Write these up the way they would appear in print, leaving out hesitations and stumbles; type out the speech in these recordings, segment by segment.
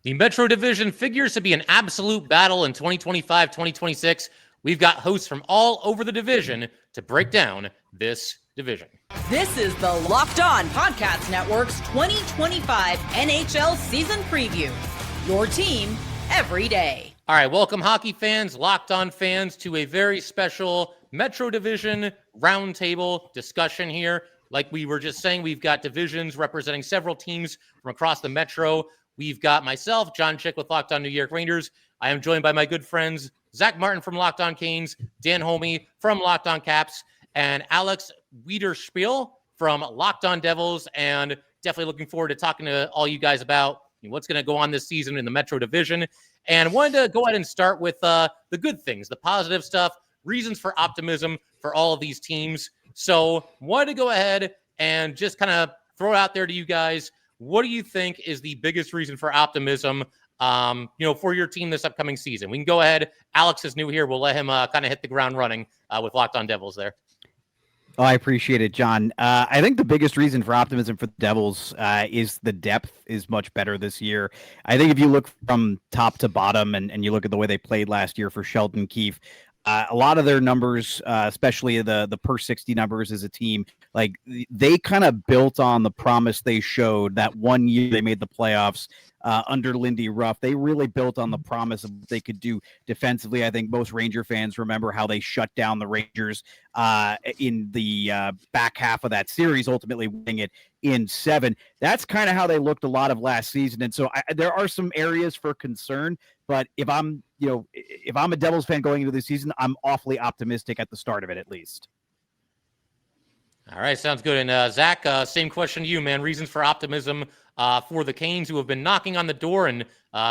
The Metro Division figures to be an absolute battle in 2025-2026. We've got hosts from all over the division to break down this division. This is the Locked On Podcast Network's 2025 NHL season preview. Your team every day. All right, welcome hockey fans, Locked On fans, to a very special Metro Division roundtable discussion here. Like we were just saying, we've got divisions representing several teams from across the Metro. We've got myself, Jon Chik with Locked On New York Rangers. I am joined by my good friends, Zach Martin from Locked On Canes, Dan Holmi from Locked On Caps, and Alex Wiederspiel from Locked On Devils. And definitely looking forward to talking to all you guys about what's going to go on this season in the Metro Division. And wanted to go ahead and start with the good things, the positive stuff, reasons for optimism for all of these teams. So wanted to go ahead and just kind of throw it out there to you guys. What do you think is the biggest reason for optimism, for your team this upcoming season? We can go ahead. Alex is new here. We'll let him kind of hit the ground running with Locked On Devils there. Oh, I appreciate it, John. I think the biggest reason for optimism for the Devils is the depth is much better this year. I think if you look from top to bottom and you look at the way they played last year for Sheldon Keefe, a lot of their numbers, especially the per 60 numbers as a team, like they kind of built on the promise they showed that one year they made the playoffs under Lindy Ruff. They really built on the promise of what they could do defensively. I think most Ranger fans remember how they shut down the Rangers in the back half of that series, ultimately winning it in 7. That's kind of how they looked a lot of last season. And so there are some areas for concern, but if I'm a Devils fan going into the season, I'm awfully optimistic at the start of it, at least. All right, sounds good. And Zach, same question to you, man. Reasons for optimism for the Canes, who have been knocking on the door, and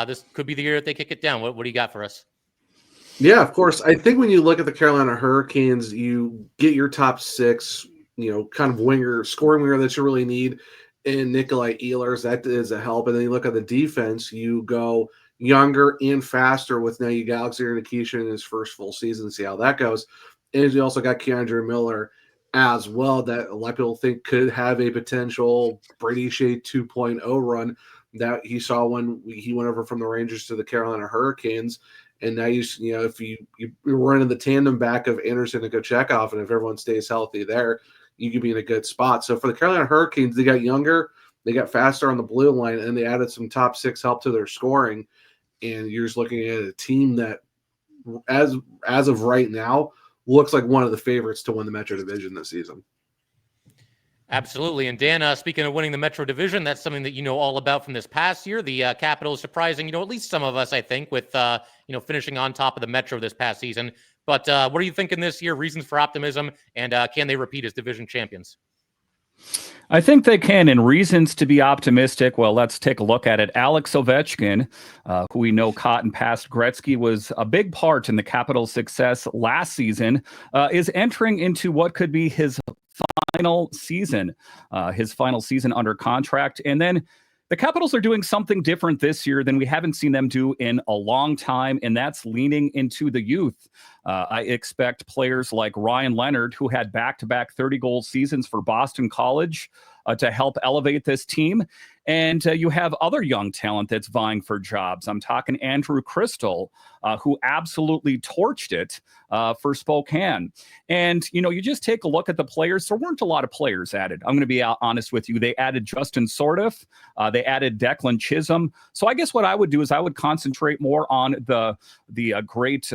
this could be the year that they kick it down. What do you got for us? Yeah, of course. I think when you look at the Carolina Hurricanes, you get your top 6, kind of scoring winger that you really need in Nikolaj Ehlers. That is a help. And then you look at the defense, you go younger and faster with now you got Alexander Nikishin in his first full season, see how that goes. And you also got Keandre Miller as well, that a lot of people think could have a potential Brady Shea 2.0 run that he saw when he went over from the Rangers to the Carolina Hurricanes. And now if you run in the tandem back of Anderson and Kochetkov, and if everyone stays healthy there, you could be in a good spot. So for the Carolina Hurricanes, they got younger, they got faster on the blue line, and they added some top 6 help to their scoring. And you're just looking at a team that, as of right now, looks like one of the favorites to win the Metro Division this season. Absolutely. And Dan, speaking of winning the Metro Division, that's something that you know all about from this past year. The Capitals surprising, at least some of us, I think, with, finishing on top of the Metro this past season. But what are you thinking this year? Reasons for optimism, and can they repeat as division champions? I think they can, and reasons to be optimistic. Well, let's take a look at it. Alex Ovechkin, who we know caught and passed Gretzky, was a big part in the Capitals' success last season, is entering into what could be his final season under contract. And then the Capitals are doing something different this year than we haven't seen them do in a long time, and that's leaning into the youth. I expect players like Ryan Leonard, who had back-to-back 30-goal seasons for Boston College, to help elevate this team. And you have other young talent that's vying for jobs. I'm talking Andrew Crystal, who absolutely torched it for Spokane. And, you just take a look at the players. There weren't a lot of players added. I'm going to be honest with you. They added Justin Sordiff. They added Declan Chisholm. So I guess what I would do is I would concentrate more on the great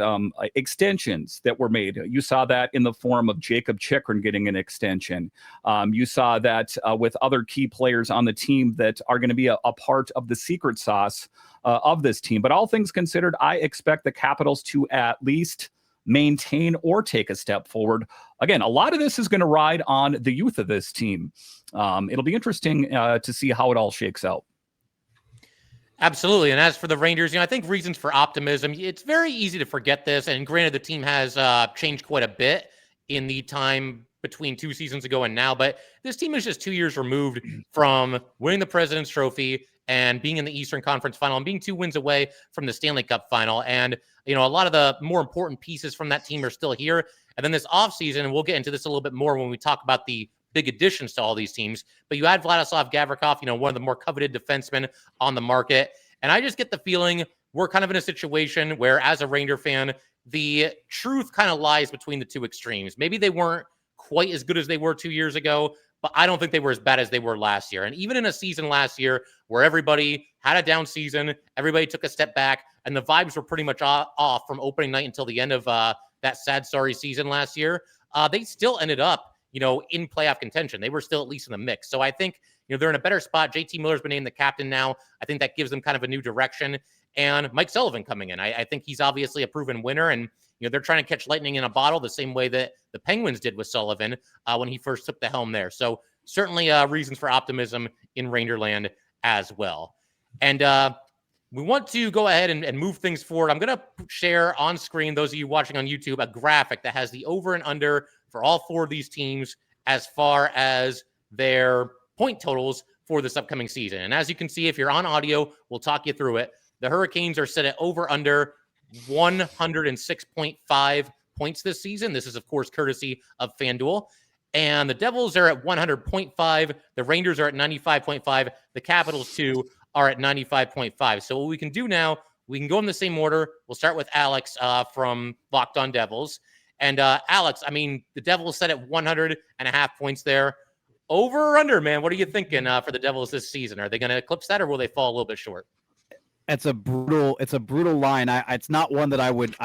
extensions that were made. You saw that in the form of Jacob Chikrin getting an extension. You saw that with other key players on the team that are going to be a part of the secret sauce of this team. But all things considered, I expect the Capitals to at least maintain or take a step forward. Again, a lot of this is going to ride on the youth of this team. It'll be interesting to see how it all shakes out. Absolutely. And as for the Rangers, I think reasons for optimism, it's very easy to forget this. And granted, the team has changed quite a bit in the time between 2 seasons ago and now, but this team is just 2 years removed from winning the President's Trophy and being in the Eastern Conference Final and being 2 wins away from the Stanley Cup Final. And, a lot of the more important pieces from that team are still here. And then this offseason, and we'll get into this a little bit more when we talk about the big additions to all these teams, but you add Vladislav Gavrikov, one of the more coveted defensemen on the market. And I just get the feeling we're kind of in a situation where, as a Ranger fan, the truth kind of lies between the two extremes. Maybe they weren't quite as good as they were 2 years ago, but I don't think they were as bad as they were last year. And even in a season last year where everybody had a down season, everybody took a step back, and the vibes were pretty much off from opening night until the end of that sad, sorry season last year, they still ended up, in playoff contention. They were still at least in the mix. So I think, they're in a better spot. JT Miller's been named the captain now. I think that gives them kind of a new direction. And Mike Sullivan coming in. I think he's obviously a proven winner, and they're trying to catch lightning in a bottle the same way that the Penguins did with Sullivan when he first took the helm there. So certainly reasons for optimism in Rangerland as well. And we want to go ahead and move things forward. I'm going to share on screen, those of you watching on YouTube, a graphic that has the over and under for all four of these teams as far as their point totals for this upcoming season. And as you can see, if you're on audio, we'll talk you through it. The Hurricanes are set at over under 106.5 points this season. This is, of course, courtesy of FanDuel. And the Devils are at 100.5. The Rangers are at 95.5. The Capitals, too, are at 95.5. So what we can do now, we can go in the same order. We'll start with Alex from Locked On Devils. And Alex, the Devils set at 100.5 points there. Over or under, man? What are you thinking for the Devils this season? Are they going to eclipse that, or will they fall a little bit short? It's a brutal line. It's not one that I would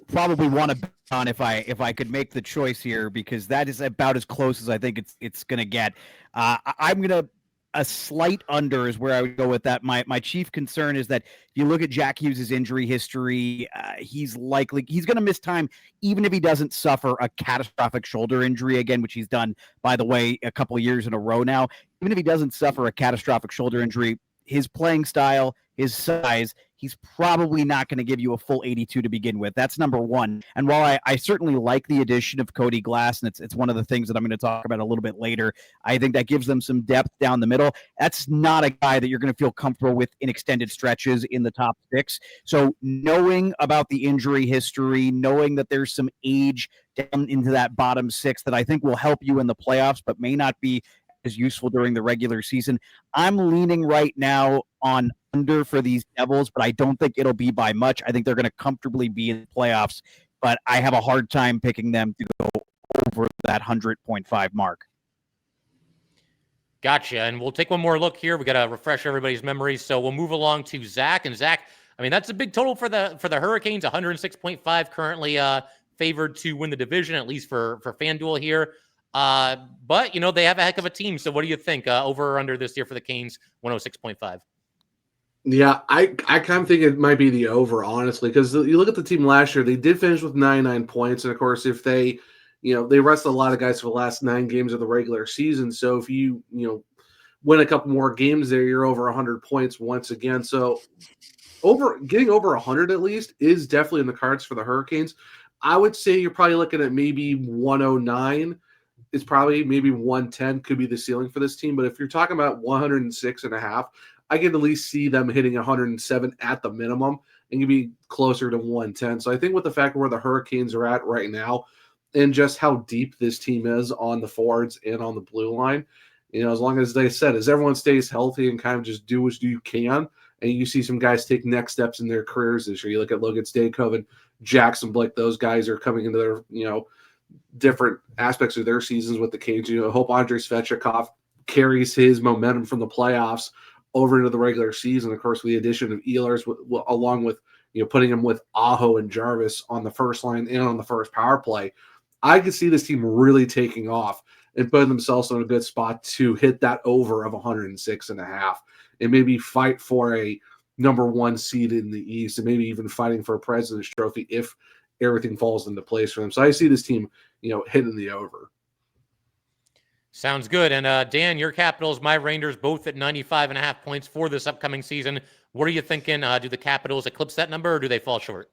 probably want to bet on if I could make the choice here, because that is about as close as I think it's going to get. I'm going to a slight under is where I would go with that. My chief concern is that if you look at Jack Hughes' injury history, he's going to miss time, even if he doesn't suffer a catastrophic shoulder injury again, which he's done, by the way, a couple of years in a row now. Even if he doesn't suffer a catastrophic shoulder injury, his playing style, his size, he's probably not going to give you a full 82 to begin with. That's number one. And while I certainly like the addition of Cody Glass, and it's one of the things that I'm going to talk about a little bit later, I think that gives them some depth down the middle. That's not a guy that you're going to feel comfortable with in extended stretches in the top six. So knowing about the injury history, knowing that there's some age down into that bottom six that I think will help you in the playoffs, but may not be as useful during the regular season, I'm leaning right now on under for these Devils, but I don't think it'll be by much. I think they're going to comfortably be in the playoffs, but I have a hard time picking them to go over that 100.5 mark. Gotcha. And we'll take one more look here. We got to refresh everybody's memories. So we'll move along to Zach. And Zach, that's a big total for the Hurricanes, 106.5, currently favored to win the division, at least for FanDuel here. But, they have a heck of a team. So what do you think over or under this year for the Canes, 106.5? Yeah, I kind of think it might be the over, honestly, because you look at the team last year, they did finish with 99 points. And, of course, if they rested a lot of guys for the last 9 games of the regular season. So if you win a couple more games there, you're over 100 points once again. So getting over 100 at least is definitely in the cards for the Hurricanes. I would say you're probably looking at maybe 109. It's probably maybe 110 could be the ceiling for this team. But if you're talking about 106.5, I can at least see them hitting 107 at the minimum and can be closer to 110. So I think with the fact of where the Hurricanes are at right now and just how deep this team is on the forwards and on the blue line, as long as they said, as everyone stays healthy and kind of just do what you can, and you see some guys take next steps in their careers this year. You look at Logan Stejkov and Jackson Blake; those guys are coming into their, different aspects of their seasons with the Canes. I hope Andrei Svechnikov carries his momentum from the playoffs over into the regular season. Of course, with the addition of Ehlers, along with putting him with Aho and Jarvis on the first line and on the first power play, I could see this team really taking off and putting themselves in a good spot to hit that over of 106.5 and maybe fight for a number 1 seed in the East and maybe even fighting for a President's Trophy if everything falls into place for them. So I see this team, hitting the over. Sounds good. And Dan, your Capitals, my Rangers, both at 95.5 points for this upcoming season. What are you thinking? Do the Capitals eclipse that number, or do they fall short?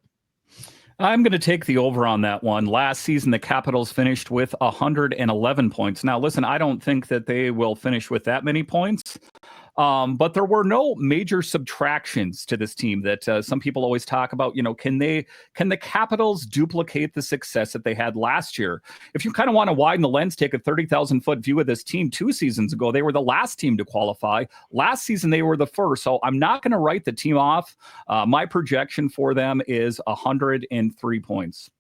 I'm going to take the over on that one. Last season, the Capitals finished with 111 points. Now, listen, I don't think that they will finish with that many points. But there were no major subtractions to this team that some people always talk about. Can the Capitals duplicate the success that they had last year? If you kind of want to widen the lens, take a 30,000-foot view of this team 2 seasons ago, they were the last team to qualify. Last season, they were the first. So I'm not going to write the team off. My projection for them is 103 points.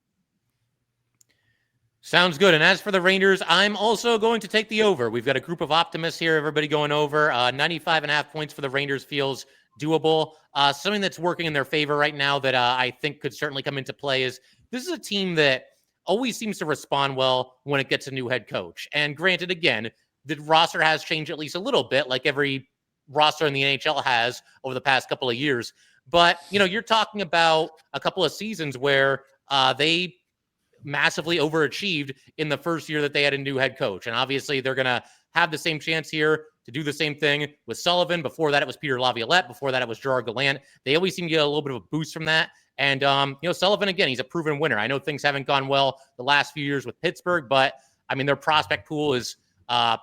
Sounds good. And as for the Rangers, I'm also going to take the over. We've got a group of optimists here, everybody going over. 95.5 points for the Rangers feels doable. Something that's working in their favor right now that I think could certainly come into play is this is a team that always seems to respond well when it gets a new head coach. And granted, again, the roster has changed at least a little bit, like every roster in the NHL has over the past couple of years. But, you're talking about a couple of seasons where they massively overachieved in the first year that they had a new head coach. And obviously they're going to have the same chance here to do the same thing with Sullivan. Before that, it was Peter Laviolette. Before that, it was Gerard Gallant. They always seem to get a little bit of a boost from that. And, Sullivan, again, he's a proven winner. I know things haven't gone well the last few years with Pittsburgh, but their prospect pool is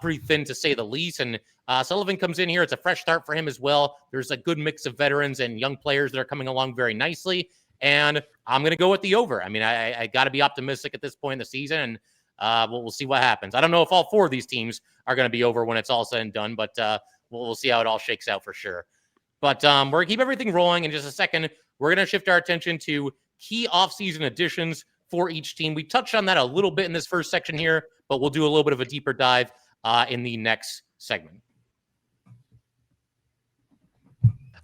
pretty thin to say the least. And Sullivan comes in here. It's a fresh start for him as well. There's a good mix of veterans and young players that are coming along very nicely. And I'm going to go with the over. I got to be optimistic at this point in the season, and we'll see what happens. I don't know if all 4 of these teams are going to be over when it's all said and done, but we'll see how it all shakes out for sure. But we're going to keep everything rolling. In just a second, we're going to shift our attention to key offseason additions for each team. We touched on that a little bit in this first section here, but we'll do a little bit of a deeper dive in the next segment.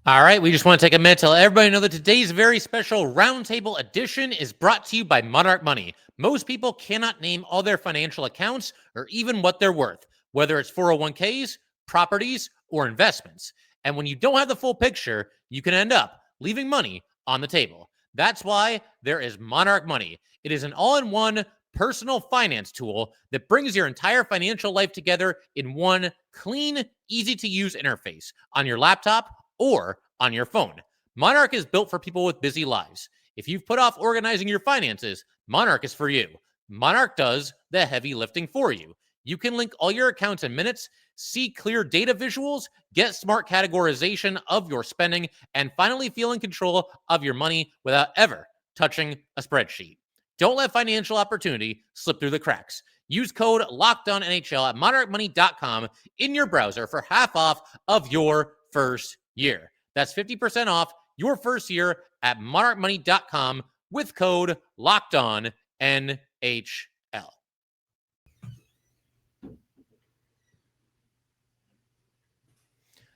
All right, we just want to take a minute to let everybody know that today's very special Roundtable edition is brought to you by Monarch Money. Most people cannot name all their financial accounts or even what they're worth, whether it's 401ks, properties, or investments. And when you don't have the full picture, you can end up leaving money on the table. That's why there is Monarch Money. It is an all-in-one personal finance tool that brings your entire financial life together in one clean, easy-to-use interface on your laptop or on your phone. Monarch is built for people with busy lives. If you've put off organizing your finances, Monarch is for you. Monarch does the heavy lifting for you. You can link all your accounts in minutes, see clear data visuals, get smart categorization of your spending, and finally feel in control of your money without ever touching a spreadsheet. Don't let financial opportunity slip through the cracks. Use code LOCKEDONNHL at monarchmoney.com in your browser for half off of your first year. That's 50% off your first year at monarchmoney.com with code LOCKEDONNHL.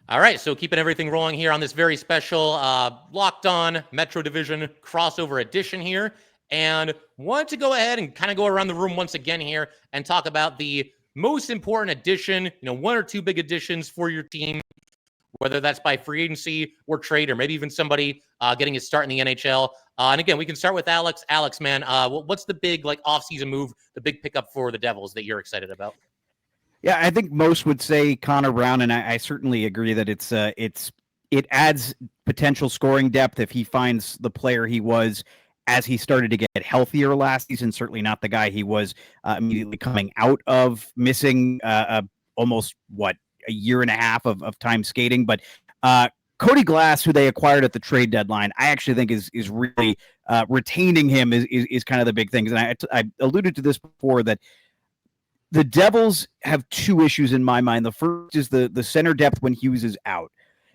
All right, so keeping everything rolling here on this very special Locked On Metro Division crossover edition here. And wanted to go ahead and kind of go around the room once again here and talk about the most important addition, 1 or 2 big additions for your team, whether that's by free agency or trade, or maybe even somebody getting his start in the NHL. And again, we can start with Alex. Alex, man, what's the big offseason move, the big pickup for the Devils that you're excited about? Yeah, I think most would say Connor Brown, and I certainly agree that it adds potential scoring depth if he finds the player he was as he started to get healthier last season. Certainly not the guy he was immediately coming out of missing almost a year and a half of time skating. But Cody Glass, who they acquired at the trade deadline, I actually think is really retaining him is kind of the big thing. And I alluded to this before, that the Devils have 2 issues in my mind. The first is the center depth when Hughes is out.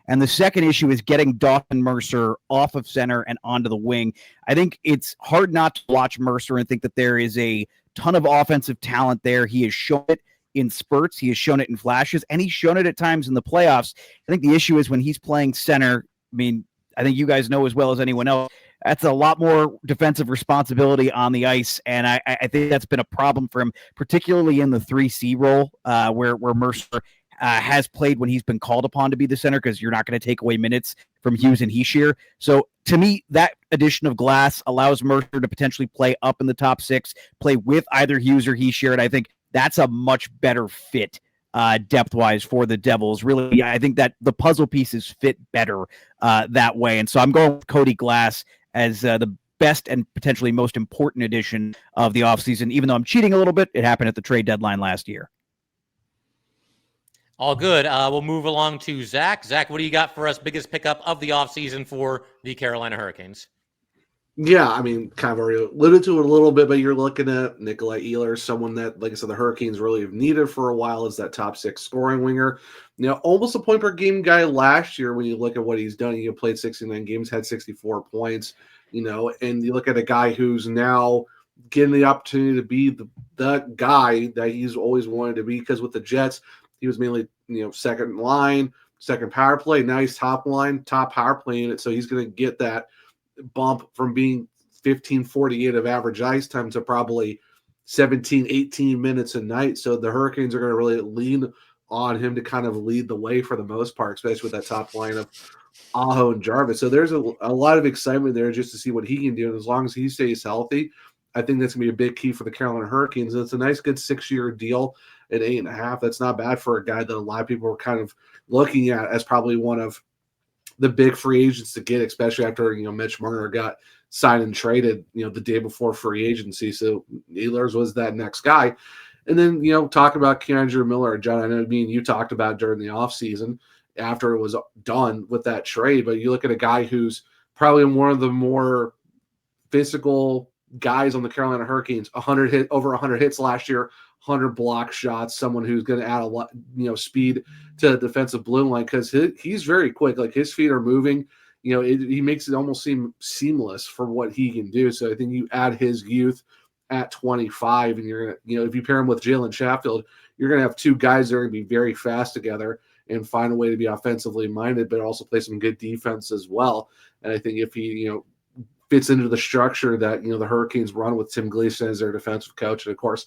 And the second issue is getting Dawson Mercer off of center and onto the wing. I think it's hard not to watch Mercer and think that there is a ton of offensive talent there. He has shown it in spurts. He has shown it in flashes, and he's shown it at times in the playoffs. I think the issue is when he's playing center. I think you guys know as well as anyone else, that's a lot more defensive responsibility on the ice, and I think that's been a problem for him, particularly in the 3C role, where Mercer has played when he's been called upon to be the center, because you're not going to take away minutes from Hughes and Hischier. So to me, that addition of Glass allows Mercer to potentially play up in the top 6, play with either Hughes or Hischier, and I think that's a much better fit depth-wise for the Devils. Really, I think that the puzzle pieces fit better that way. And so I'm going with Cody Glass as the best and potentially most important addition of the offseason. Even though I'm cheating a little bit, it happened at the trade deadline last year. All good. We'll move along to Zach. Zach, what do you got for us? Biggest pickup of the offseason for the Carolina Hurricanes? Yeah, I mean, kind of already alluded to it a little bit, but you're looking at Nikolaj Ehlers, someone that, like I said, the Hurricanes really have needed for a while as that top 6 scoring winger. Almost a point per game guy last year when you look at what he's done. He played 69 games, had 64 points, and you look at a guy who's now getting the opportunity to be the guy that he's always wanted to be, because with the Jets, he was mainly, second line, second power play. Now he's top line, top power play unit, so he's going to get that bump from being 15:48 of average ice time to probably 17-18 minutes a night. So the Hurricanes are going to really lean on him to kind of lead the way for the most part, especially with that top line of Aho and Jarvis. So there's a lot of excitement there just to see what he can do. And as long as he stays healthy, I think that's going to be a big key for the Carolina Hurricanes. And it's a nice, good 6-year deal at 8.5. That's not bad for a guy that a lot of people are kind of looking at as probably one of the big free agents to get, especially after, Mitch Marner got signed and traded, the day before free agency. So Ehlers was that next guy. And then, talking about Keandre Miller, John, I know me and you talked about during the offseason after it was done with that trade, but you look at a guy who's probably one of the more physical guys on the Carolina Hurricanes, over 100 hits last year, 100 block shots, someone who's going to add a lot, speed to the defensive blue line, because he's very quick. Like, his feet are moving. He makes it almost seem seamless for what he can do. So I think you add his youth at 25, and you're going to, if you pair him with Jalen Chatfield, you're going to have two guys that are going to be very fast together and find a way to be offensively minded, but also play some good defense as well. And I think if he, fits into the structure that, the Hurricanes run with Tim Gleason as their defensive coach, and of course,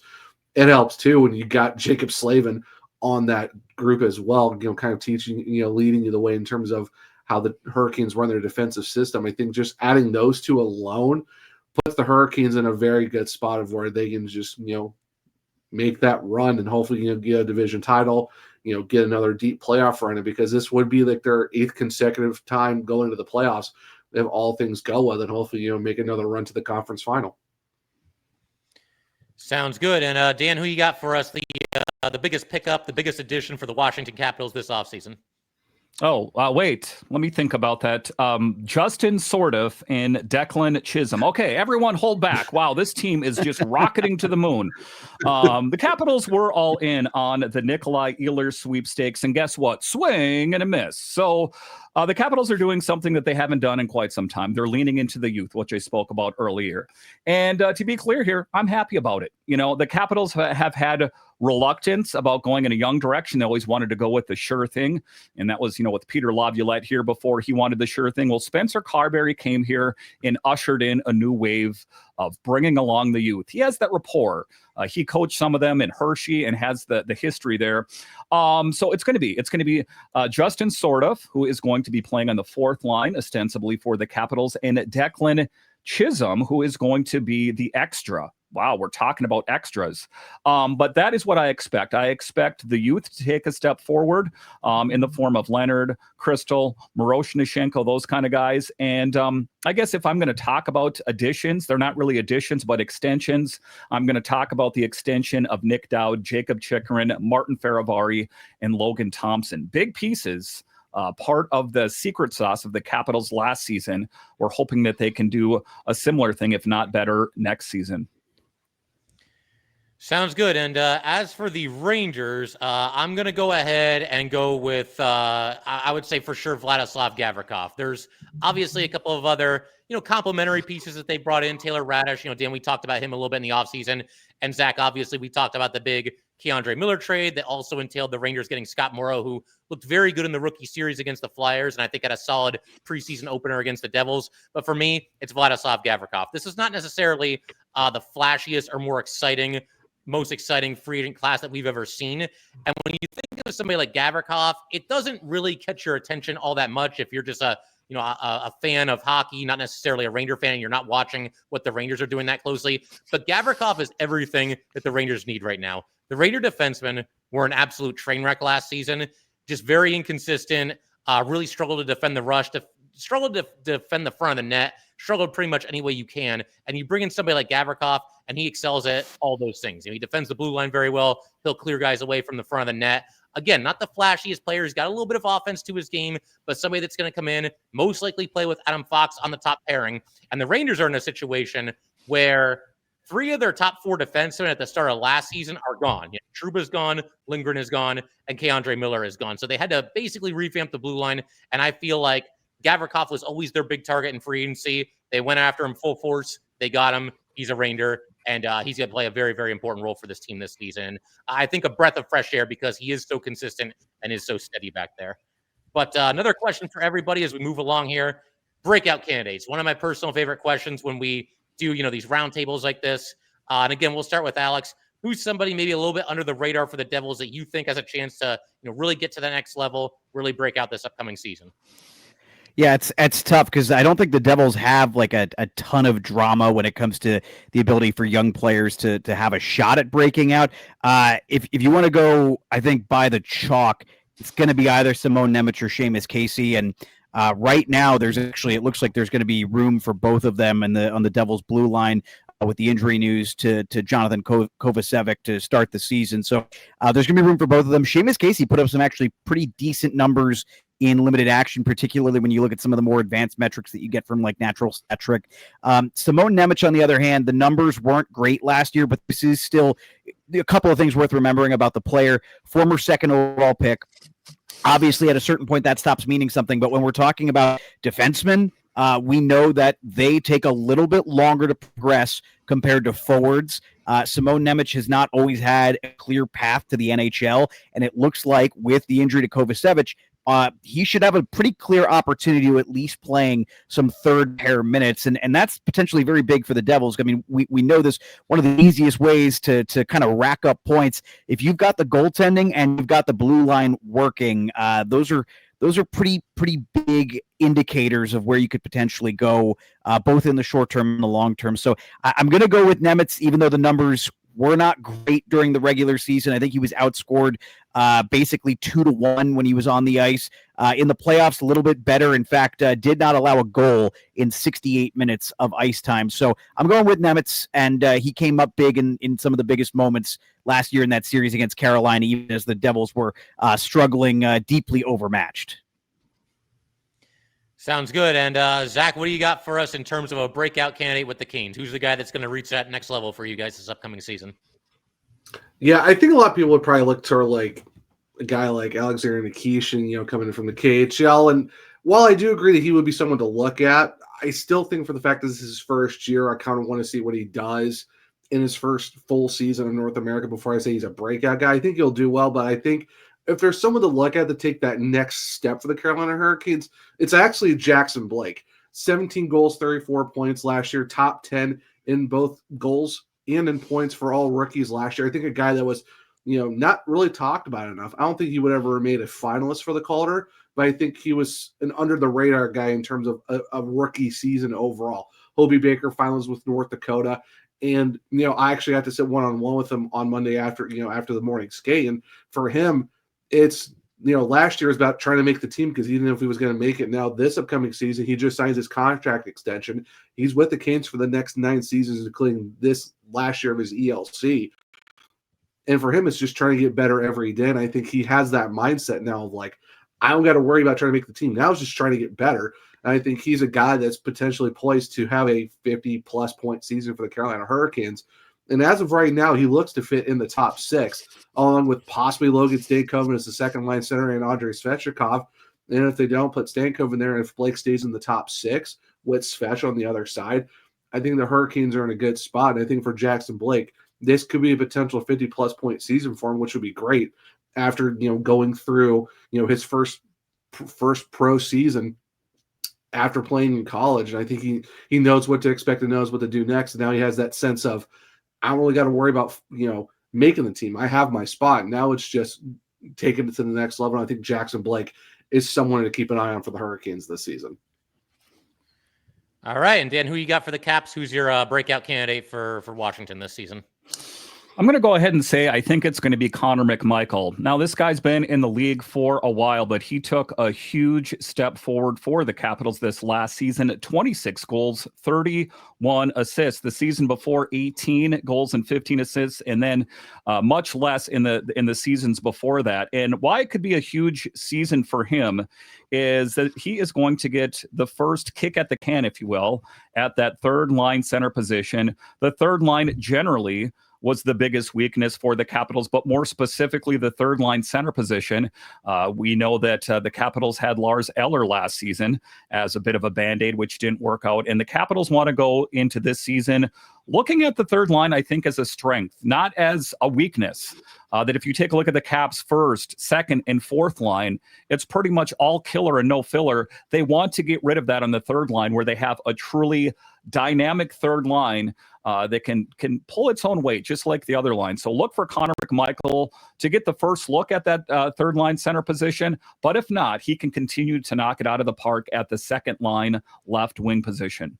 it helps too when you got Jacob Slavin on that group as well, kind of teaching, leading you the way in terms of how the Hurricanes run their defensive system. I think just adding those two alone puts the Hurricanes in a very good spot of where they can just, make that run and hopefully, get a division title, get another deep playoff run, because this would be like their 8th consecutive time going to the playoffs if all things go well, and hopefully, make another run to the conference final. Sounds good. And Dan, who you got for us? The biggest pickup, the biggest addition for the Washington Capitals this offseason? Oh, wait. Let me think about that. Justin Sordoff and Declan Chisholm. Okay, everyone hold back. Wow, this team is just rocketing to the moon. The Capitals were all in on the Nikolaj Ehlers sweepstakes, and guess what? Swing and a miss. So the Capitals are doing something that they haven't done in quite some time. They're leaning into the youth, which I spoke about earlier. And to be clear here, I'm happy about it. The Capitals have had reluctance about going in a young direction. They always wanted to go with the sure thing. And that was, with Peter Laviolette here before he wanted the sure thing. Well, Spencer Carberry came here and ushered in a new wave of bringing along the youth. He has that rapport. He coached some of them in Hershey and has the history there. So it's going to be Justin Sordoff, who is going to be playing on the 4th line, ostensibly for the Capitals, and Declan Chisholm, who is going to be the extra. Wow, we're talking about extras. But that is what I expect. I expect the youth to take a step forward in the form of Leonard, Crystal, Miroshnichenko, those kind of guys. And I guess if I'm going to talk about additions, they're not really additions, but extensions. I'm going to talk about the extension of Nick Dowd, Jacob Chikrin, Martin Faravari, and Logan Thompson. Big pieces. Part of the secret sauce of the Capitals last season. We're hoping that they can do a similar thing, if not better, next season. Sounds good. And as for the Rangers, I'm going to go ahead and go with, I would say for sure, Vladislav Gavrikov. There's obviously a couple of other, complementary pieces that they brought in. Taylor Radish, Dan, we talked about him a little bit in the offseason. And Zach, obviously, we talked about the big Keandre Miller trade that also entailed the Rangers getting Scott Morrow, who looked very good in the rookie series against the Flyers, and I think had a solid preseason opener against the Devils. But for me, it's Vladislav Gavrikov. This is not necessarily the flashiest or most exciting free agent class that we've ever seen. And when you think of somebody like Gavrikov, it doesn't really catch your attention all that much if you're just a fan of hockey, not necessarily a Ranger fan, and you're not watching what the Rangers are doing that closely. But Gavrikov is everything that the Rangers need right now. The Raider defensemen were an absolute train wreck last season, just very inconsistent, really struggled to defend the rush, struggled to defend the front of the net, struggled pretty much any way you can. And you bring in somebody like Gavrikov, and he excels at all those things. He defends the blue line very well. He'll clear guys away from the front of the net. again, not the flashiest player. He's got a little bit of offense to his game, but somebody that's going to come in, most likely play with Adam Fox on the top pairing. And the Rangers are in a situation where 3 of their top 4 defensemen at the start of last season are gone. Trouba's gone, Lindgren is gone, and K'Andre Miller is gone. So they had to basically revamp the blue line, and I feel like Gavrikov was always their big target in free agency. They went after him full force. They got him. He's a Ranger, and he's going to play a very, very important role for this team this season. I think a breath of fresh air because he is so consistent and is so steady back there. But another question for everybody as we move along here. Breakout candidates. One of my personal favorite questions when we do, these roundtables like this. And again, we'll start with Alex. Who's somebody maybe a little bit under the radar for the Devils that you think has a chance to, really get to the next level, really break out this upcoming season? Yeah, it's tough because I don't think the Devils have like a ton of drama when it comes to the ability for young players to have a shot at breaking out. If you want to go, I think by the chalk, it's going to be either Simone Nemec or Seamus Casey. And right now, it looks like there's going to be room for both of them on the Devils blue line with the injury news to Jonathan Kovacevic to start the season. So there's going to be room for both of them. Seamus Casey put up some actually pretty decent numbers in limited action, particularly when you look at some of the more advanced metrics that you get from like Natural Stat Trick. Simone Nemec, on the other hand, the numbers weren't great last year, but this is still a couple of things worth remembering about the player. Former second overall pick. Obviously, at a certain point, that stops meaning something. But when we're talking about defensemen, we know that they take a little bit longer to progress compared to forwards. Simone Nemec has not always had a clear path to the NHL, and it looks like with the injury to Kovacevic, he should have a pretty clear opportunity to at least playing some third pair minutes. And that's potentially very big for the Devils. I mean, we know this, one of the easiest ways to kind of rack up points. If you've got the goaltending and you've got the blue line working, those are pretty big indicators of where you could potentially go, both in the short term and the long term. So I'm going to go with Nemec, even though the numbers were not great during the regular season. I think he was outscored basically 2-1 when he was on the ice. In the playoffs, a little bit better. In fact, did not allow a goal in 68 minutes of ice time. So I'm going with Nemec, and he came up big in some of the biggest moments last year in that series against Carolina, even as the Devils were struggling, deeply overmatched. Sounds good. And Zach, what do you got for us in terms of a breakout candidate with the Canes? Who's the guy that's going to reach that next level for you guys this upcoming season? Yeah, I think a lot of people would probably look to like a guy like Alexander Nikishin, coming in from the KHL. And while I do agree that he would be someone to look at, I still think for the fact that this is his first year, I kind of want to see what he does in his first full season in North America before I say he's a breakout guy. I think he'll do well, but I think if there's someone to look at to take that next step for the Carolina Hurricanes, it's actually Jackson Blake. 17 goals, 34 points last year, top 10 in both goals and in points for all rookies last year. I think a guy that was, not really talked about enough. I don't think he would ever have made a finalist for the Calder, but I think he was an under-the-radar guy in terms of a rookie season overall. Hobie Baker finals with North Dakota. And, I actually got to sit one-on-one with him on Monday after the morning skate. And for him, it's, last year was about trying to make the team because he didn't know if he was going to make it. Now, this upcoming season, he just signs his contract extension. He's with the Canes for the next 9 seasons, including this last year of his ELC. And for him, it's just trying to get better every day. And I think he has that mindset now of like, I don't got to worry about trying to make the team. Now it's just trying to get better. And I think he's a guy that's potentially poised to have a 50-plus point season for the Carolina Hurricanes. And as of right now, he looks to fit in the top 6, along with possibly Logan Stankoven as the second-line center and Andrei Svechnikov. And if they don't, put Stankoven in there, and if Blake stays in the top 6 with Svech on the other side, I think the Hurricanes are in a good spot. And I think for Jackson Blake, this could be a potential 50-plus point season for him, which would be great after, going through, his first pro season after playing in college. And I think he knows what to expect and knows what to do next. And now he has that sense of, I don't really got to worry about, making the team. I have my spot. Now it's just taking it to the next level. And I think Jackson Blake is someone to keep an eye on for the Hurricanes this season. All right. And Dan, who you got for the Caps? Who's your breakout candidate for Washington this season? I'm going to go ahead and say I think it's going to be Connor McMichael. Now, this guy's been in the league for a while, but he took a huge step forward for the Capitals this last season. 26 goals, 31 assists. The season before, 18 goals and 15 assists, and then much less in the seasons before that. And why it could be a huge season for him is that he is going to get the first kick at the can, if you will, at that third line center position. The third line generally was the biggest weakness for the Capitals, but more specifically, the third line center position. We know that the Capitals had Lars Eller last season as a bit of a Band-Aid, which didn't work out. And the Capitals want to go into this season looking at the third line, I think, as a strength, not as a weakness. That if you take a look at the Caps' first, second, and fourth line, it's pretty much all killer and no filler. They want to get rid of that on the third line, where they have a truly dynamic third line that can pull its own weight, just like the other line. So look for Connor McMichael to get the first look at that third line center position. But if not, he can continue to knock it out of the park at the second line left wing position.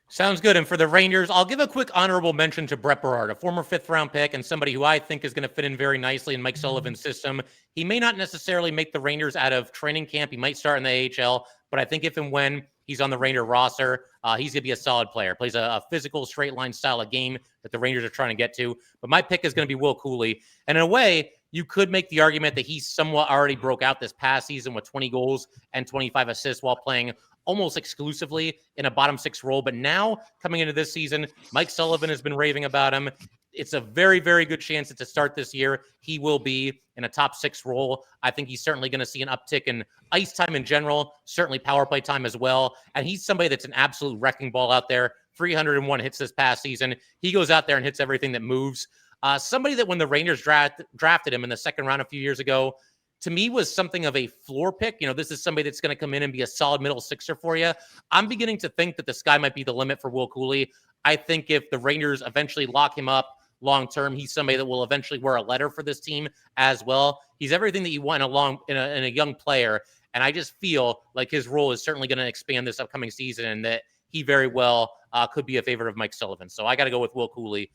Sounds good. And for the Rangers, I'll give a quick honorable mention to Brett Berard, a former fifth-round pick and somebody who I think is going to fit in very nicely in Mike Sullivan's system. He may not necessarily make the Rangers out of training camp. He might start in the AHL, but I think if and when he's on the Ranger roster, he's going to be a solid player. Plays a physical, straight-line style of game that the Rangers are trying to get to. But my pick is going to be Will Cooley. And in a way, you could make the argument that he somewhat already broke out this past season with 20 goals and 25 assists while playing almost exclusively in a bottom six role. But now coming into this season, Mike Sullivan has been raving about him. It's a very, very good chance that to start this year, he will be in a top six role. I think he's certainly going to see an uptick in ice time in general, certainly power play time as well. And he's somebody that's an absolute wrecking ball out there. 301 hits this past season. He goes out there and hits everything that moves. Somebody that when the Rangers drafted him in the second round a few years ago, to me was something of a floor pick. You know, this is somebody that's going to come in and be a solid middle sixer for you. I'm beginning to think that the sky might be the limit for Will Cooley. I think if the Rangers eventually lock him up long-term, he's somebody that will eventually wear a letter for this team as well. He's everything that you want in a young player. And I just feel like his role is certainly going to expand this upcoming season and that he very well could be a favorite of Mike Sullivan. So I got to go with Will Cooley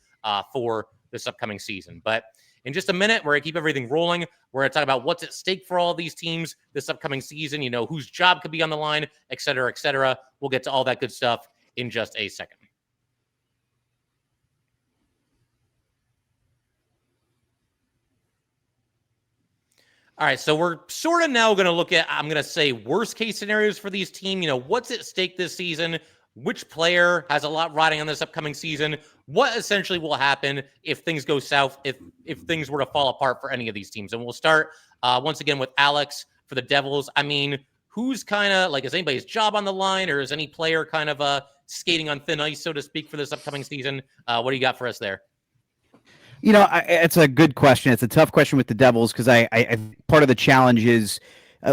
for this upcoming season. But in just a minute, we're going to keep everything rolling. We're going to talk about what's at stake for all these teams this upcoming season, you know, whose job could be on the line, et cetera, et cetera. We'll get to all that good stuff in just a second. All right, so we're sort of now going to look at, I'm going to say, worst case scenarios for these teams. You know, what's at stake this season? Which player has a lot riding on this upcoming season? What essentially will happen if things go south, if things were to fall apart for any of these teams? And we'll start once again with Alex for the Devils. I mean, who's kind of like, is anybody's job on the line, or is any player kind of skating on thin ice, so to speak, for this upcoming season? What do you got for us there? You know, it's a good question. It's a tough question with the Devils because I part of the challenge is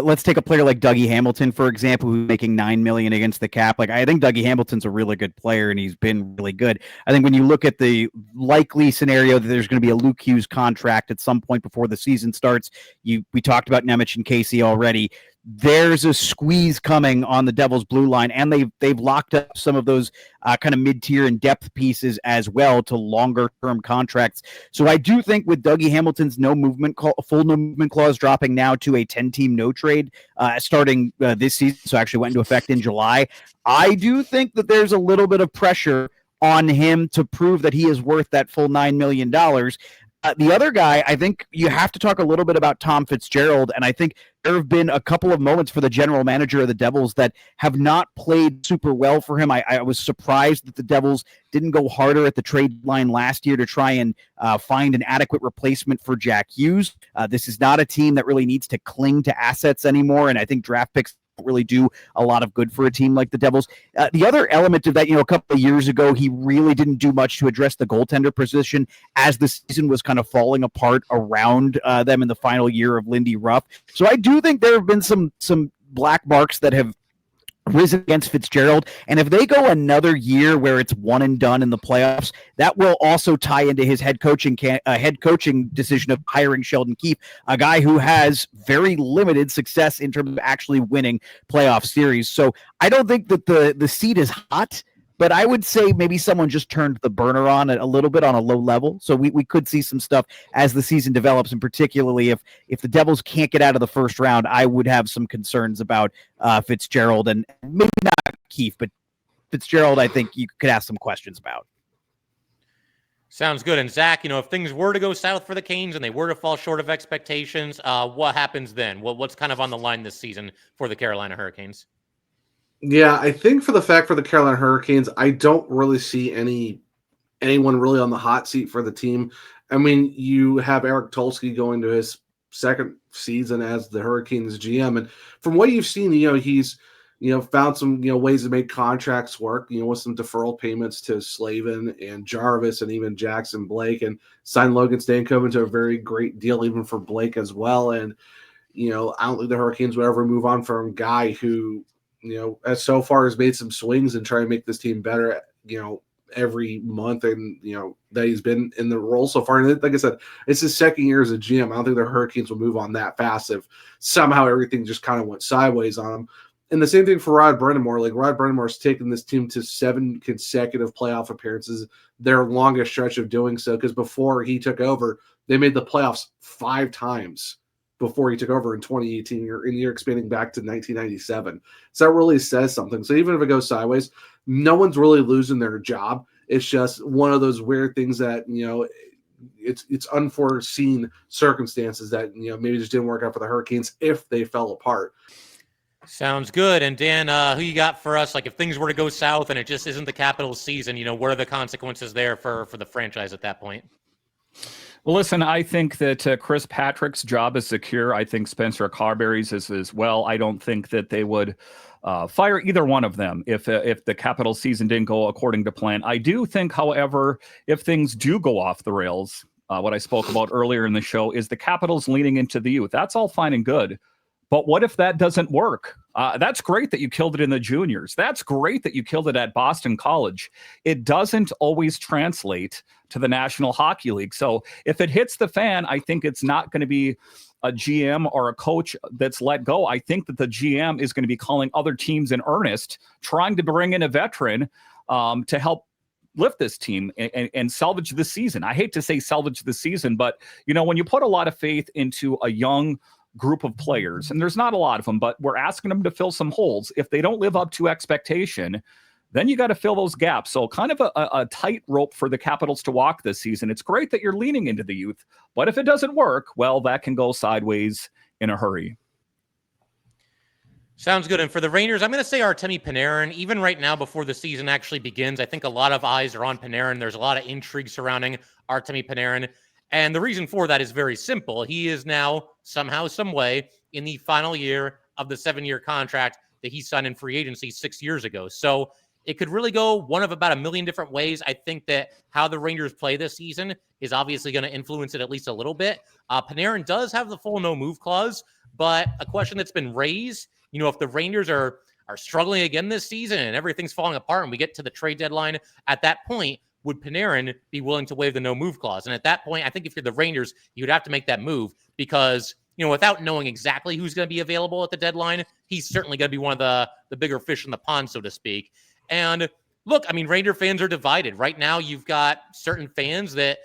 let's take a player like Dougie Hamilton, for example, who's making $9 million against the cap. Like, I think Dougie Hamilton's a really good player and he's been really good. I think when you look at the likely scenario that there's going to be a Luke Hughes contract at some point before the season starts, we talked about Nemec and Casey already. There's a squeeze coming on the Devils blue line, and they've locked up some of those kind of mid-tier and depth pieces as well to longer-term contracts. So I do think with Dougie Hamilton's full no movement clause dropping now to a 10-team no trade starting this season, so actually went into effect in July, I do think that there's a little bit of pressure on him to prove that he is worth that full $9 million. The other guy, I think you have to talk a little bit about Tom Fitzgerald, and I think there have been a couple of moments for the general manager of the Devils that have not played super well for him. I was surprised that the Devils didn't go harder at the trade line last year to try and find an adequate replacement for Jack Hughes. This is not a team that really needs to cling to assets anymore, and I think draft picks really do a lot of good for a team like the Devils. The other element of that, a couple of years ago, he really didn't do much to address the goaltender position as the season was kind of falling apart around them in the final year of Lindy Ruff. So I do think there have been some black marks that have risen against Fitzgerald, and if they go another year where it's one and done in the playoffs, that will also tie into his head coaching decision of hiring Sheldon Keefe, a guy who has very limited success in terms of actually winning playoff series. So I don't think that the seat is hot but I would say maybe someone just turned the burner on a little bit on a low level. So we could see some stuff as the season develops, and particularly if the Devils can't get out of the first round, I would have some concerns about Fitzgerald, and maybe not Keefe, but Fitzgerald, I think you could ask some questions about. Sounds good. And Zach, if things were to go south for the Canes and they were to fall short of expectations, what happens then? What's kind of on the line this season for the Carolina Hurricanes? Yeah, I think for the Carolina Hurricanes, I don't really see anyone really on the hot seat for the team. I mean, you have Eric Tulsky going to his second season as the Hurricanes GM, and from what you've seen, he's found some ways to make contracts work, with some deferral payments to Slavin and Jarvis and even Jackson Blake, and signed Logan Stankoven to a very great deal even for Blake as well. And I don't think the Hurricanes would ever move on from a guy who as so far has made some swings and try to make this team better, every month, and that he's been in the role so far. And like I said, it's his second year as a GM. I don't think the Hurricanes will move on that fast if somehow everything just kind of went sideways on him. And the same thing for Rod Brind'Amour. Like, Rod Brind'Amour's taken this team to 7 consecutive playoff appearances, their longest stretch of doing so, because before he took over, they made the playoffs 5 times before he took over in 2018, or in the year expanding back to 1997. So that really says something. So even if it goes sideways, no one's really losing their job. It's just one of those weird things that, it's unforeseen circumstances that, maybe just didn't work out for the Hurricanes if they fell apart. Sounds good. And Dan, who you got for us? Like, if things were to go south and it just isn't the Capitals season, what are the consequences there for the franchise at that point? Well, listen, I think that Chris Patrick's job is secure. I think Spencer Carberry's is as well. I don't think that they would fire either one of them if the Capitals season didn't go according to plan. I do think, however, if things do go off the rails, what I spoke about earlier in the show is the Capitals leaning into the youth. That's all fine and good. But what if that doesn't work? That's great that you killed it in the juniors. That's great that you killed it at Boston College. It doesn't always translate to the National Hockey League. So if it hits the fan, I think it's not going to be a GM or a coach that's let go. I think that the GM is going to be calling other teams in earnest, trying to bring in a veteran to help lift this team and salvage the season. I hate to say salvage the season, but when you put a lot of faith into a young group of players, and there's not a lot of them, but we're asking them to fill some holes. If they don't live up to expectation, then you got to fill those gaps. So kind of a tight rope for the Capitals to walk this season. It's great that you're leaning into the youth, but if it doesn't work, well, that can go sideways in a hurry. Sounds good. And for the Rangers, I'm going to say Artemi Panarin. Even right now, before the season actually begins, I think a lot of eyes are on Panarin. There's a lot of intrigue surrounding Artemi Panarin. And the reason for that is very simple. He is now somehow, some way, in the final year of the 7-year contract that he signed in free agency 6 years ago. So it could really go one of about a million different ways. I think that how the Rangers play this season is obviously going to influence it at least a little bit. Panarin does have the full no-move clause, but a question that's been raised, if the Rangers are struggling again this season and everything's falling apart and we get to the trade deadline, at that point, would Panarin be willing to waive the no-move clause? And at that point, I think if you're the Rangers, you would have to make that move because, without knowing exactly who's going to be available at the deadline, he's certainly going to be one of the bigger fish in the pond, so to speak. And look, I mean, Ranger fans are divided. Right now, you've got certain fans that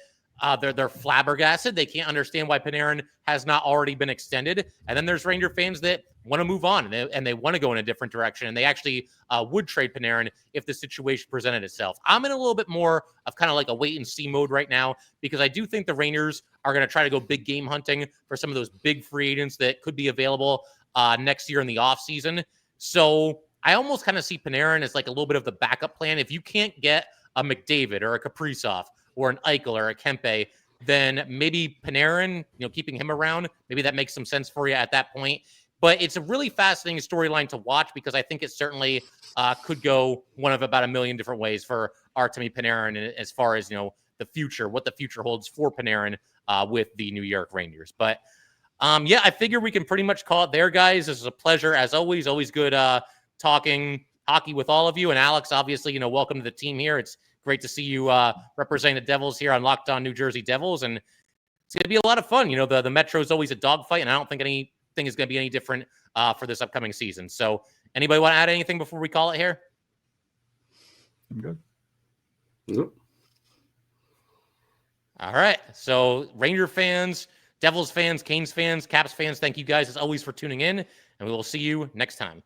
they're flabbergasted. They can't understand why Panarin has not already been extended. And then there's Ranger fans that want to move on and they want to go in a different direction. And they actually would trade Panarin if the situation presented itself. I'm in a little bit more of kind of like a wait and see mode right now because I do think the Rangers are going to try to go big game hunting for some of those big free agents that could be available next year in the offseason. So I almost kind of see Panarin as like a little bit of the backup plan. If you can't get a McDavid or a Kaprizov or an Eichel or a Kempe, then maybe Panarin, keeping him around, maybe that makes some sense for you at that point. But it's a really fascinating storyline to watch because I think it certainly could go one of about a million different ways for Artemi Panarin as far as, the future, what the future holds for Panarin with the New York Rangers. But I figure we can pretty much call it there, guys. This is a pleasure as always. Always good talking hockey with all of you. And Alex, obviously, welcome to the team here. It's great to see you representing the Devils here on Locked On New Jersey Devils. And it's going to be a lot of fun. The Metro is always a dogfight, and I don't think anything is going to be any different for this upcoming season. So anybody want to add anything before we call it here? I'm good. Yep. All right. So Ranger fans, Devils fans, Canes fans, Caps fans, thank you guys as always for tuning in, and we will see you next time.